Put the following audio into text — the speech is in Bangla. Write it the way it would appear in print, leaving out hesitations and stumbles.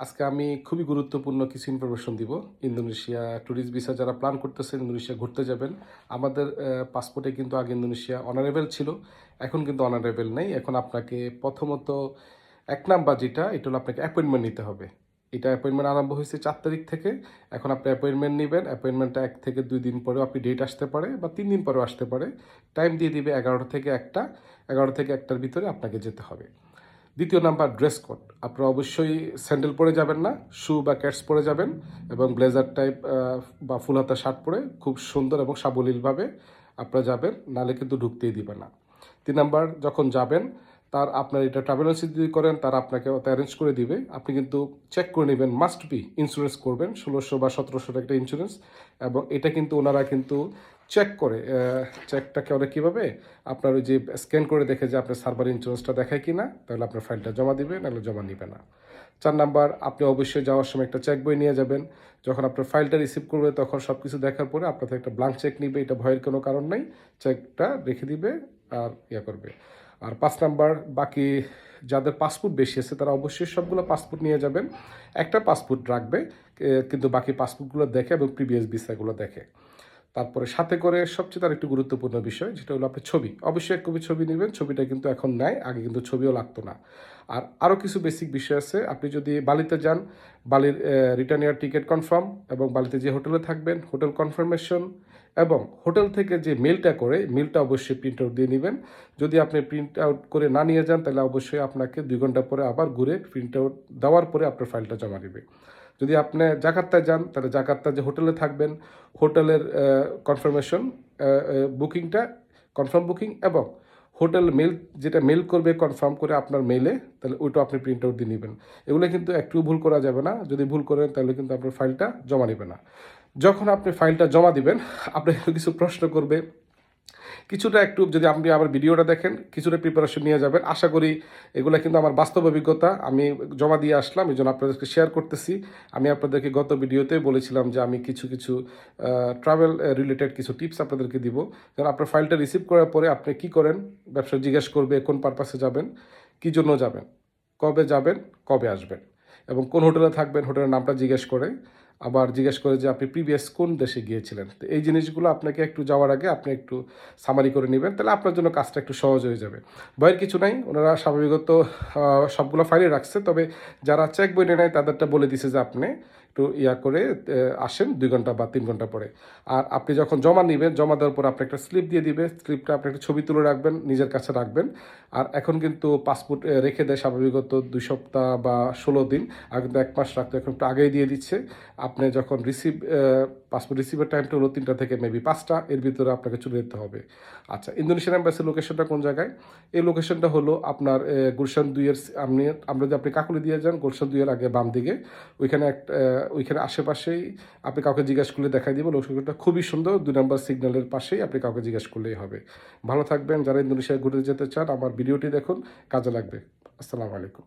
আজকে আমি খুবই গুরুত্বপূর্ণ কিছু ইনফরমেশন দিব। ইন্দোনেশিয়া ট্যুরিস্ট ভিসা যারা প্ল্যান করতেছেন ইন্দোনেশিয়া ঘুরতে যাবেন, আমাদের পাসপোর্টে কিন্তু আগে ইন্দোনেশিয়া অনারেবল ছিল। এখন কিন্তু অনারেবল নেই। এখন আপনাকে প্রথমত ১ নাম্বার যেটা, এটা হলো আপনাকে অ্যাপয়েন্টমেন্ট নিতে হবে। এটা অ্যাপয়েন্টমেন্ট আরম্ভ হয়েছে ৪ তারিখ থেকে। এখন আপনি অ্যাপয়েন্টমেন্ট নিবেন। অ্যাপয়েন্টমেন্টটা ১ থেকে ২ দিন পরেও আপনি ডেট আসতে পারে বা ৩ দিন পরেও আসতে পারে। টাইম দিয়ে দিবে ১১টা থেকে ১টা। ১১টা থেকে ১টার ভিতরে আপনাকে যেতে হবে। দ্বিতীয় নাম্বার ড্রেস কোড। আপনারা অবশ্যই স্যান্ডেল পরে যাবেন না, শু বা ক্যাটস পরে যাবেন এবং ব্লেজার টাইপ বা ফুল হাতা শার্ট পরে খুব সুন্দর এবং সাবলীলভাবে আপনারা যাবেন, নাহলে কিন্তু ঢুকতেই দিবে না। ৩ নাম্বার যখন যাবেন তার আপনার এটা ট্রাভেল এজেন্সি যদি করেন তারা আপনাকে অ্যারেঞ্জ করে দিবে। আপনি কিন্তু চেক করে নেবেন, মাস্ট বি ইন্স্যুরেন্স করবেন ১৬০০ বা ১৭০০ একটা ইন্স্যুরেন্স, এবং এটা কিন্তু ওনারা কিন্তু চেক করে। চেকটা করে কীভাবে, আপনার ওই যে স্ক্যান করে দেখে যে আপনার সার্ভার ইন্স্যুরেন্সটা দেখায় কি না, তাহলে আপনার ফাইলটা জমা দিবে, নাহলে জমা নিবে না। ৪ নাম্বার, আপনি অবশ্যই যাওয়ার সময় একটা চেক বই নিয়ে যাবেন। যখন আপনার ফাইলটা রিসিভ করবে তখন সব কিছু দেখার পরে আপনার থেকে একটা ব্ল্যাঙ্ক চেক নিবে। এটা ভয়ের কোনো কারণ নাই, চেকটা রেখে দিবে আর করবে। আর ৫ নাম্বার, বাকি যাদের পাসপোর্ট বেশি আছে তারা অবশ্যই সবগুলো পাসপোর্ট নিয়ে যাবেন। একটা পাসপোর্ট রাখবে, কিন্তু বাকি পাসপোর্টগুলো দেখে এবং প্রিভিয়াস ভিসাগুলো দেখে। তারপরে সাথে করে সবচেয়ে তার একটু গুরুত্বপূর্ণ বিষয় যেটা হলো আপনার ছবি। অবশ্যই ১ কপি ছবি নেবেন। ছবিটা কিন্তু এখন নেয়, আগে কিন্তু ছবিও লাগতো না। আর আরও কিছু বেসিক বিষয় আছে। আপনি যদি বালিতে যান, বালির রিটার্ন এয়ার টিকিট কনফার্ম, এবং বালিতে যে হোটেলে থাকবেন হোটেল কনফার্মেশন, এবং হোটেল থেকে যে মেলটা করে মেলটা অবশ্যই প্রিন্ট আউট দিয়ে নেবেন। যদি আপনি প্রিন্ট আউট করে না নিয়ে যান তাহলে অবশ্যই আপনাকে ২ ঘন্টা পরে আবার ঘুরে প্রিন্ট আউট দেওয়ার পরে আপনার ফাইলটা জমা দেবে। যদি আপনি জাকার্তায় যান তাহলে জাকার্তায় যে হোটেলে থাকবেন হোটেলের কনফার্মেশন বুকিংটা, কনফার্ম বুকিং, এবং হোটেল মেল যেটা মেল করবে কনফার্ম করে আপনার মেলে, তাহলে ওইটা আপনি প্রিন্ট আউট দিয়ে নেবেন। এগুলো কিন্তু একটু ভুল করা যাবে না। যদি ভুল করেন তাহলে কিন্তু আপনার ফাইলটা জমা নেবে না। যখন আপনি ফাইলটা জমা দিবেন আপনাকে কিছু প্রশ্ন করবে। কিছুটা একটু যদি আপনি আমার ভিডিওটা দেখেন কিছুটা প্রিপারেশন নিয়ে যাবেন। আশা করি এগুলো কিন্তু আমার বাস্তব অভিজ্ঞতা, আমি জমা দিয়ে আসলাম, এই জন্য আপনাদেরকে শেয়ার করতেছি। আমি আপনাদেরকে গত ভিডিওতে বলেছিলাম যে আমি কিছু ট্রাভেল রিলেটেড কিছু টিপস আপনাদেরকে দিব। কারণ আপনার ফাইলটা রিসিভ করার পরে আপনি কি করেন, ব্যবসা জিজ্ঞেস করবে কোন পারপাসে যাবেন, কী জন্য যাবেন, কবে আসবেন, এবং কোন হোটেলে থাকবেন হোটেলের নামটা জিজ্ঞেস করে। আবার জিজ্ঞেস করে যে আপনি প্রিভিয়াস কোন দেশে গিয়েছিলেন। তো এই জিনিসগুলো আপনাকে একটু যাওয়ার আগে আপনি একটু সামারি করে নেবেন, তাহলে আপনার জন্য কাজটা একটু সহজ হয়ে যাবে। ভয়ের কিছু নাই, ওনারা স্বাভাবিকত সবগুলো ফাইলে রাখছে, তবে যারা চেক বই নেয় তাদেরটা বলে দিছে যে আপনি একটু করে আসেন ২ ঘন্টা বা ৩ ঘন্টা পরে। আর আপনি যখন জমা নেবেন, জমা দেওয়ার পর আপনি একটা স্লিপ দিয়ে দিবে। স্লিপটা আপনি একটা ছবি তুলে রাখবেন, নিজের কাছে রাখবেন। আর এখন কিন্তু পাসপোর্ট রেখে দেয় স্বাভাবিকত ২ সপ্তাহ বা ১৬ দিন, আর কিন্তু ১ মাস রাখতে এখন একটু আগেই দিয়ে দিচ্ছে। আপনি যখন পাসপোর্ট রিসিভের টাইমটা হলো ৩টা থেকে মেবি ৫টা, এর ভিতরে আপনাকে চলে যেতে হবে। আচ্ছা, ইন্দোনেশিয়ান এম্বাসির লোকেশনটা কোন জায়গায়? এই লোকেশনটা হলো আপনার গুলশান ২ এর আমরা যদি আপনি কাকলি দিয়ে যান গুলশান ২ এর আগে বাম দিকে, ওইখানে আশেপাশেই আপনি কাউকে জিজ্ঞেস করলে দেখাই দিব। লোকেশনটা খুবই সুন্দর, ২ নম্বর সিগন্যালের পাশেই আপনি কাউকে জিজ্ঞেস করলেই হবে। ভালো থাকবেন। যারা ইন্দোনেশিয়া ঘুরতে যেতে চান আমার ভিডিওটি দেখুন, কাজে লাগবে। আসসালামু আলাইকুম।